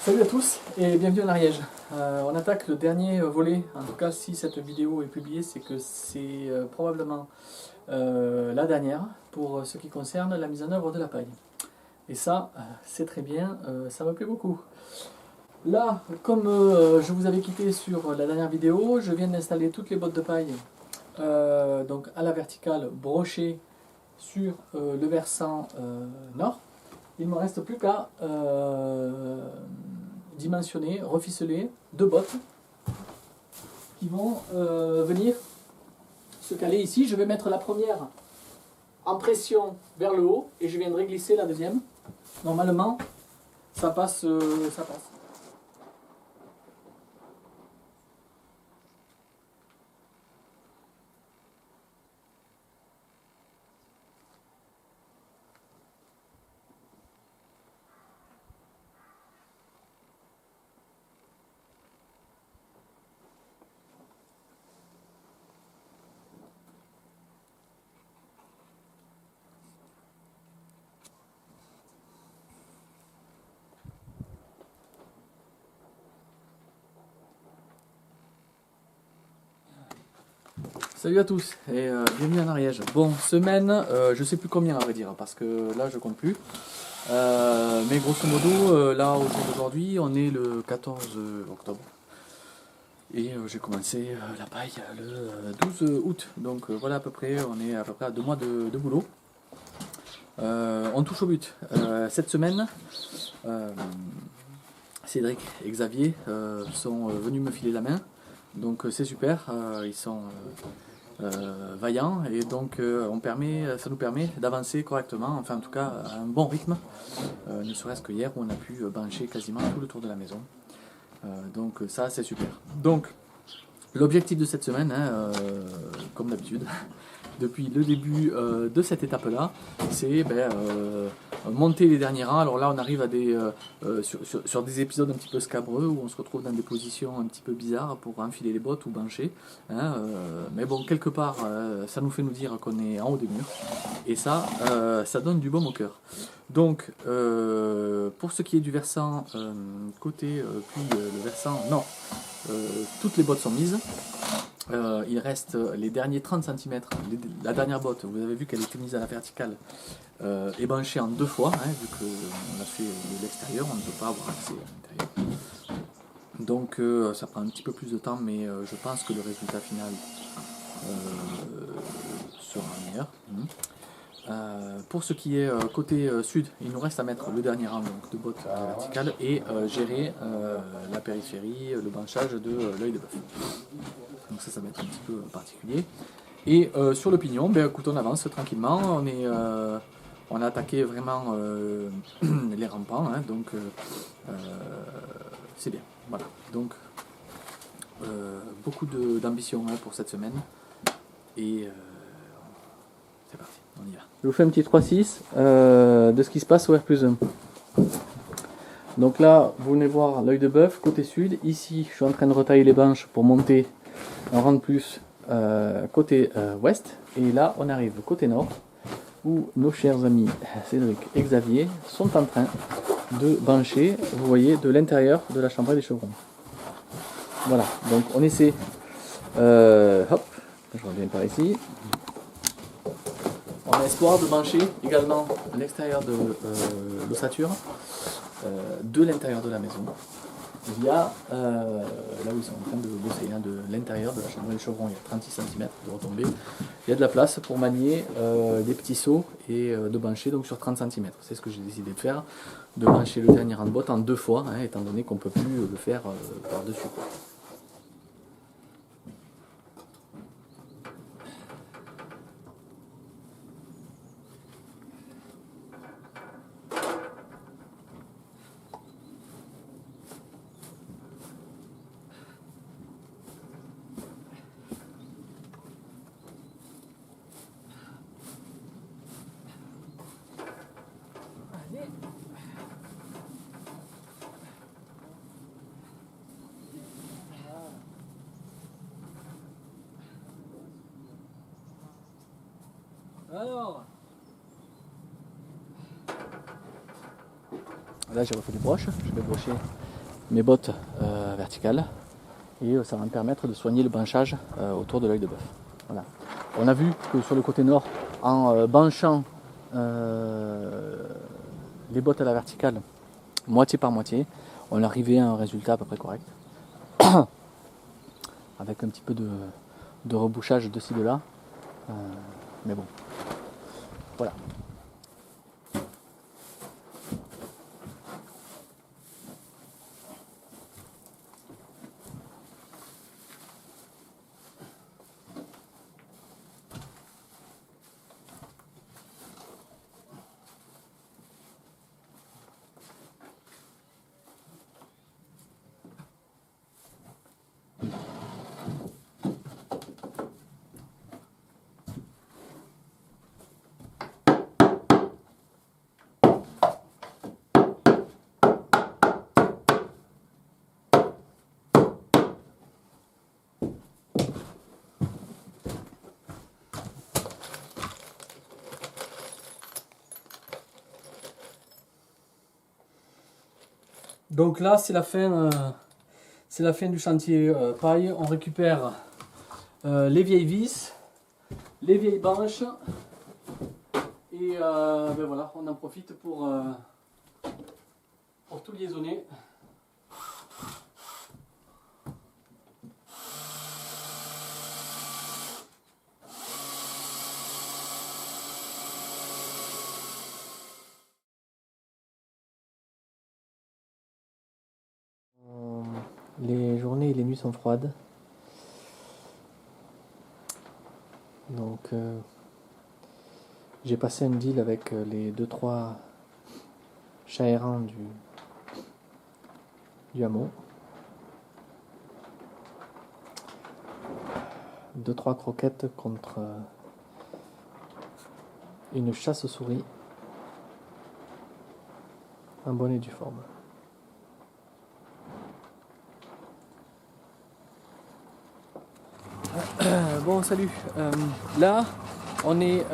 Salut à tous et bienvenue en Ariège. On attaque le dernier volet, en tout cas si cette vidéo est publiée, c'est que c'est probablement la dernière pour ce qui concerne la mise en œuvre de la paille. Et ça, c'est très bien, ça me plaît beaucoup. Là, comme je vous avais quitté sur la dernière vidéo, je viens d'installer toutes les bottes de paille donc à la verticale brochées sur le versant nord. Il ne me reste plus qu'à dimensionner, reficeler deux bottes qui vont venir se caler ici. Je vais mettre la première en pression vers le haut et je viendrai glisser la deuxième. Normalement, ça passe. Ça passe. Salut à tous et bienvenue en Ariège. Bon, semaine, je sais plus combien à vrai dire, parce que là je compte plus. Mais grosso modo, là au jour d'aujourd'hui, on est le 14 octobre. Et j'ai commencé la paille le 12 août. Donc voilà à peu près, on est à peu près à 2 mois de boulot. On touche au but. Cette semaine, Cédric et Xavier sont venus me filer la main. Donc c'est super, ils sont vaillants et donc ça nous permet d'avancer correctement, enfin en tout cas à un bon rythme, ne serait-ce que hier où on a pu brancher quasiment tout le tour de la maison. Donc ça c'est super. Donc l'objectif de cette semaine, comme d'habitude, depuis le début de cette étape-là, c'est monter les derniers rangs. Alors là, on arrive à sur des épisodes un petit peu scabreux où on se retrouve dans des positions un petit peu bizarres pour enfiler les bottes ou brancher. Mais bon, quelque part, ça nous fait nous dire qu'on est en haut des murs. Et ça, ça donne du baume au cœur. Donc, pour ce qui est du versant côté, puis le versant nord, toutes les bottes sont mises. Il reste les derniers 30 cm. La dernière botte, vous avez vu qu'elle était mise à la verticale et branchée en 2 fois, vu qu'on a fait l'extérieur, on ne peut pas avoir accès à l'intérieur. Donc ça prend un petit peu plus de temps, mais je pense que le résultat final sera meilleur. Pour ce qui est côté sud, il nous reste à mettre le dernier rang donc, de bottes à la verticale et gérer la périphérie, le branchage de l'œil de bœuf. Donc ça va être un petit peu particulier. Et sur le pignon, écoute, on avance tranquillement. On a attaqué vraiment les rampants, donc c'est bien. Voilà. Donc beaucoup d'ambition pour cette semaine. Et c'est parti, on y va. Je vous fais un petit 3-6 de ce qui se passe au R+1. Donc là, vous venez voir l'œil de bœuf côté sud. Ici, je suis en train de retailler les branches pour monter un rang de plus côté ouest. Et là, on arrive côté nord, où nos chers amis Cédric et Xavier sont en train de brancher, vous voyez, de l'intérieur de la chambrée des chevrons. Voilà, donc on essaie, hop, je reviens par ici. On a espoir de brancher également l'extérieur de l'ossature de l'intérieur de la maison. Il y a, là où ils sont en train de bosser, de l'intérieur de la chambre des chevrons, il y a 36 cm de retombée. Il y a de la place pour manier des petits seaux et de brancher donc sur 30 cm. C'est ce que j'ai décidé de faire, de brancher le dernier rang de botte en 2 fois, étant donné qu'on ne peut plus le faire par-dessus. Alors, là j'ai refait des broches, je vais brocher mes bottes verticales et ça va me permettre de soigner le branchage autour de l'œil de bœuf. Voilà. On a vu que sur le côté nord, en branchant les bottes à la verticale moitié par moitié, on arrivait à un résultat à peu près correct. Avec un petit peu de rebouchage de ci de là. Mais bon, voilà. Donc là, c'est la fin du chantier paille. On récupère les vieilles vis, les vieilles branches et ben voilà, on en profite pour tout liaisonner. Les journées et les nuits sont froides. Donc j'ai passé un deal avec les 2-3 chats errants du hameau. 2-3 croquettes contre une chasse aux souris. Un bonnet du forme. Bon, salut. Là, on est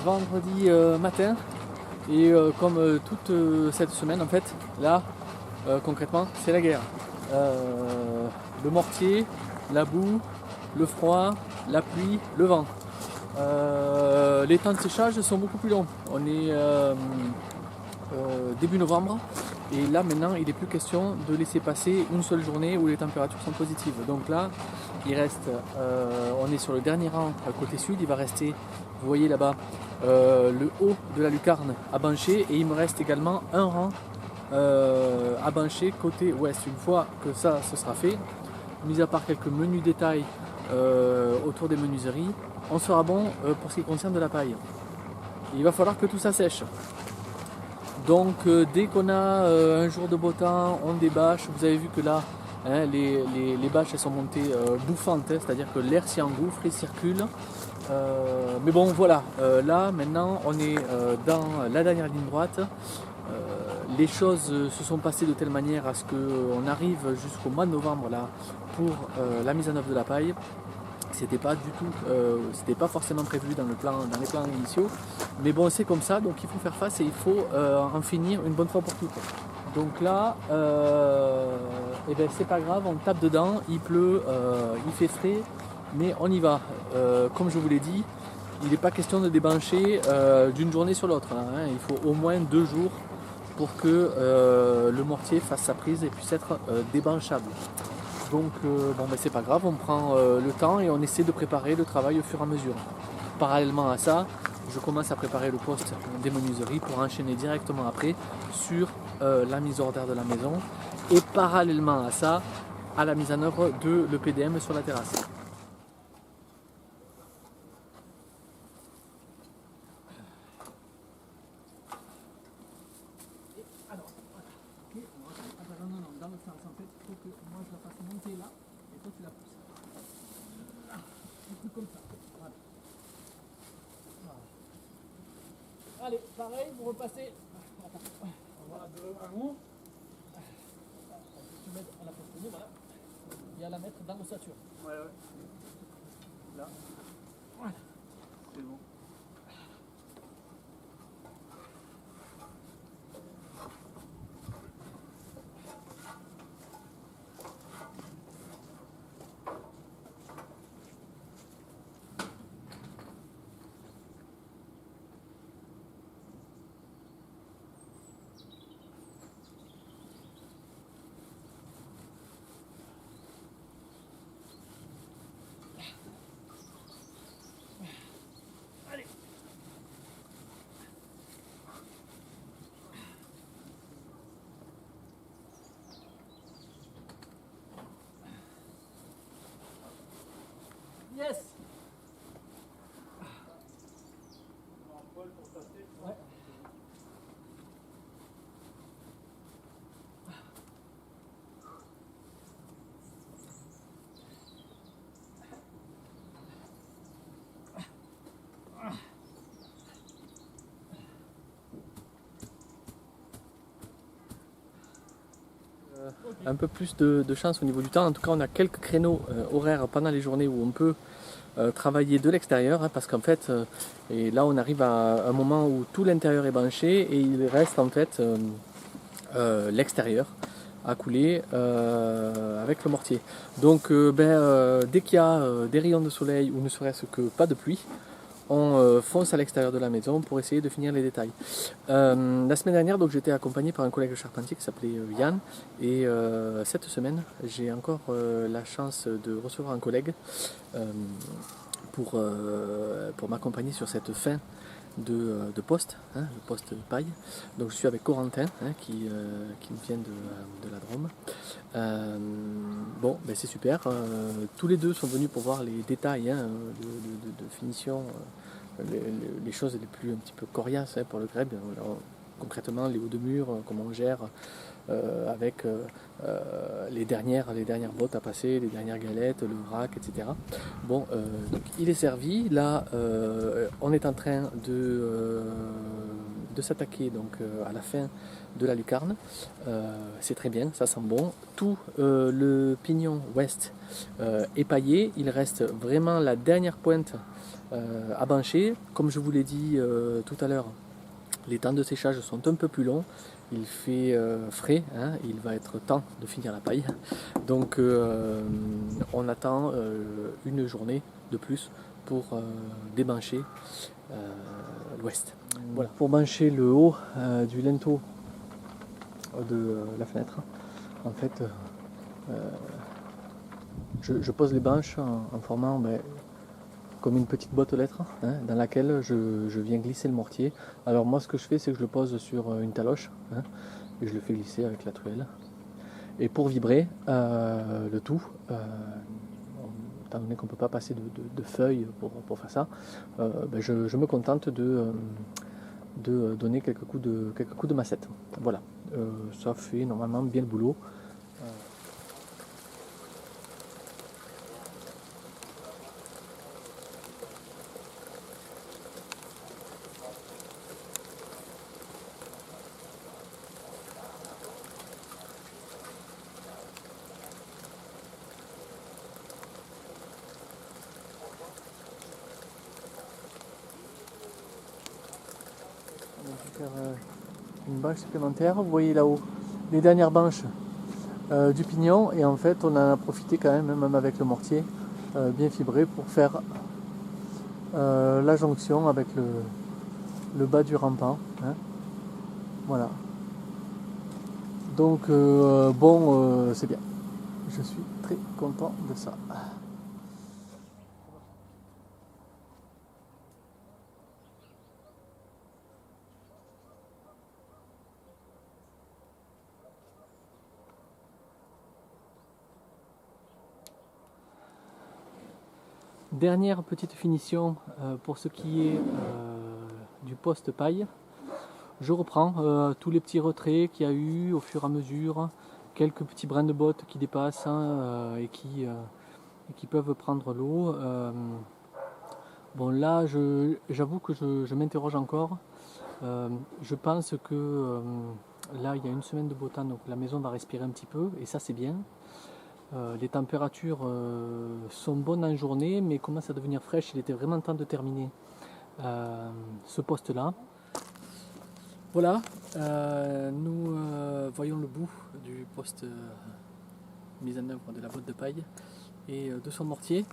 vendredi matin et comme toute cette semaine, en fait, là, concrètement, c'est la guerre. Le mortier, la boue, le froid, la pluie, le vent. Les temps de séchage sont beaucoup plus longs. On est début novembre. Et là maintenant il n'est plus question de laisser passer une seule journée où les températures sont positives. Donc là il reste, on est sur le dernier rang côté sud, il va rester, vous voyez là-bas, le haut de la lucarne à bancher et il me reste également un rang à bancher côté ouest. Une fois que ça ce sera fait, mis à part quelques menus détails autour des menuiseries, on sera bon pour ce qui concerne de la paille. Et il va falloir que tout ça sèche. Donc dès qu'on a un jour de beau temps, on débâche. Vous avez vu que là, hein, les bâches elles sont montées bouffantes, hein, c'est-à-dire que l'air s'y engouffre, il circule. Mais bon voilà, là maintenant on est dans la dernière ligne droite. Les choses se sont passées de telle manière à ce qu'on arrive jusqu'au mois de novembre là, pour la mise en œuvre de la paille. C'était pas du tout, c'était pas forcément prévu dans les plans initiaux, mais bon c'est comme ça, donc il faut faire face et il faut en finir une bonne fois pour toutes. Donc là, et ben c'est pas grave, on tape dedans, il pleut, il fait frais, mais on y va. Comme je vous l'ai dit, il n'est pas question de débrancher d'une journée sur l'autre, hein. Il faut au moins 2 jours pour que le mortier fasse sa prise et puisse être débranchable. Donc bon ben c'est pas grave, on prend le temps et on essaie de préparer le travail au fur et à mesure. Parallèlement à ça, je commence à préparer le poste des menuiseries pour enchaîner directement après sur la mise hors d'air de la maison et parallèlement à ça, à la mise en œuvre de l'EPDM sur la terrasse. Dans le sens en fait, il faut que moi je la fasse monter là et toi tu la pousses. Un truc comme ça. Voilà. Allez, pareil, vous repassez. Voilà, de un mot. Tu mets à la poste, voilà. Et à la mettre dans l'ossature. Ouais. Là. Voilà. C'est bon. un peu plus de chance au niveau du temps. En tout cas, on a quelques créneaux horaires pendant les journées où on peut travailler de l'extérieur, hein, parce qu'en fait, et là on arrive à un moment où tout l'intérieur est branché et il reste en fait l'extérieur à couler avec le mortier. Donc dès qu'il y a des rayons de soleil ou ne serait-ce que pas de pluie, on fonce à l'extérieur de la maison pour essayer de finir les détails. La semaine dernière, donc, j'étais accompagné par un collègue charpentier qui s'appelait Yann, et cette semaine, j'ai encore la chance de recevoir un collègue pour m'accompagner sur cette fin de poste, hein, le poste de paille. Donc je suis avec Corentin, hein, qui me vient de la Drôme. Bon, ben c'est super. Tous les deux sont venus pour voir les détails, hein, de finition, les choses les plus un petit peu coriaces, hein, pour le grèbe. Alors, concrètement, les hauts de mur, comment on gère avec les dernières bottes à passer, les dernières galettes, le vrac, etc. Bon, donc il est servi. Là, on est en train de s'attaquer donc à la fin de la lucarne. C'est très bien, ça sent bon. Tout le pignon ouest est paillé. Il reste vraiment la dernière pointe à bancher. Comme je vous l'ai dit tout à l'heure, les temps de séchage sont un peu plus longs. Il fait frais, hein, il va être temps de finir la paille. Donc on attend une journée de plus pour débancher l'ouest. Voilà. Pour bancher le haut du linteau de la fenêtre, en fait, je pose les banches en formant comme une petite boîte aux lettres, hein, dans laquelle je viens glisser le mortier. Alors moi ce que je fais, c'est que je le pose sur une taloche, hein, et je le fais glisser avec la truelle. Et pour vibrer le tout, étant donné qu'on ne peut pas passer de feuilles pour faire ça, je me contente de donner quelques coups de massette. Voilà, ça fait normalement bien le boulot. On va faire une bâche supplémentaire. Vous voyez là-haut les dernières banches du pignon, et en fait on en a profité quand même avec le mortier bien fibré, pour faire la jonction avec le bas du rampant, hein. Voilà. Donc bon, c'est bien. Je suis très content de ça. Dernière petite finition pour ce qui est du poste paille. Je reprends tous les petits retraits qu'il y a eu au fur et à mesure, quelques petits brins de bottes qui dépassent, hein, et qui peuvent prendre l'eau. Bon là, j'avoue que je m'interroge encore. Je pense que là, il y a une semaine de beau temps, donc la maison va respirer un petit peu, et ça c'est bien. Les températures sont bonnes en journée, mais commencent à devenir fraîches. Il était vraiment temps de terminer ce poste-là. Voilà, nous voyons le bout du poste mise en œuvre de la botte de paille et de son mortier.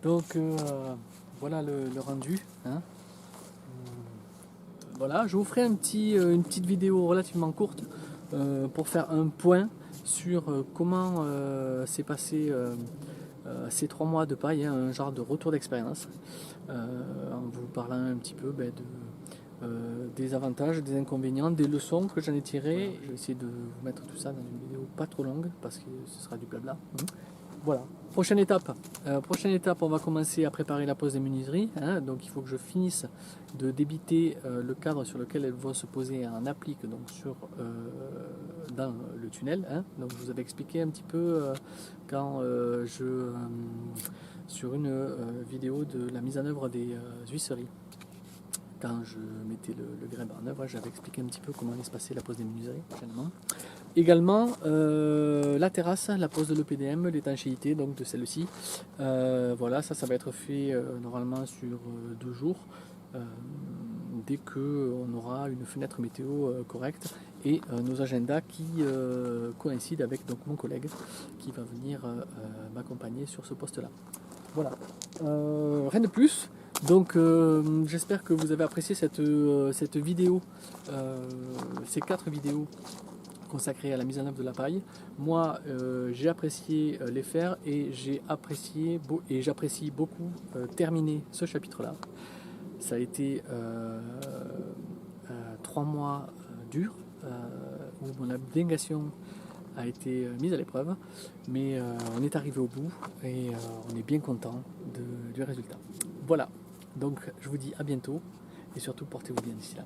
Donc voilà le rendu, hein. Voilà, je vous ferai une petite vidéo relativement courte pour faire un point sur comment s'est passé ces 3 mois de paille, hein, un genre de retour d'expérience, en vous parlant un petit peu des avantages, des inconvénients, des leçons que j'en ai tirées. Je vais essayer de vous mettre tout ça dans une vidéo pas trop longue parce que ce sera du blabla. Voilà. Prochaine étape, on va commencer à préparer la pose des menuiseries, hein. Donc il faut que je finisse de débiter le cadre sur lequel elles vont se poser en applique, donc dans le tunnel, hein. Donc je vous avais expliqué un petit peu quand sur une vidéo de la mise en œuvre des huisseries. Quand je mettais le grèbe en œuvre, j'avais expliqué un petit peu comment allait se passer la pose des menuiseries prochainement. Également, la terrasse, la pose de l'EPDM, l'étanchéité donc de celle-ci. Voilà, ça va être fait normalement sur 2 jours, dès qu'on aura une fenêtre météo correcte et nos agendas qui coïncident avec donc, mon collègue qui va venir m'accompagner sur ce poste-là. Voilà, rien de plus. Donc j'espère que vous avez apprécié cette vidéo, ces 4 vidéos consacrées à la mise en œuvre de la paille. Moi j'ai apprécié les faire et j'apprécie beaucoup terminer ce chapitre-là. Ça a été 3 mois durs où mon abnégation a été mise à l'épreuve, mais on est arrivé au bout et on est bien content du résultat. Voilà, donc je vous dis à bientôt et surtout portez-vous bien d'ici là.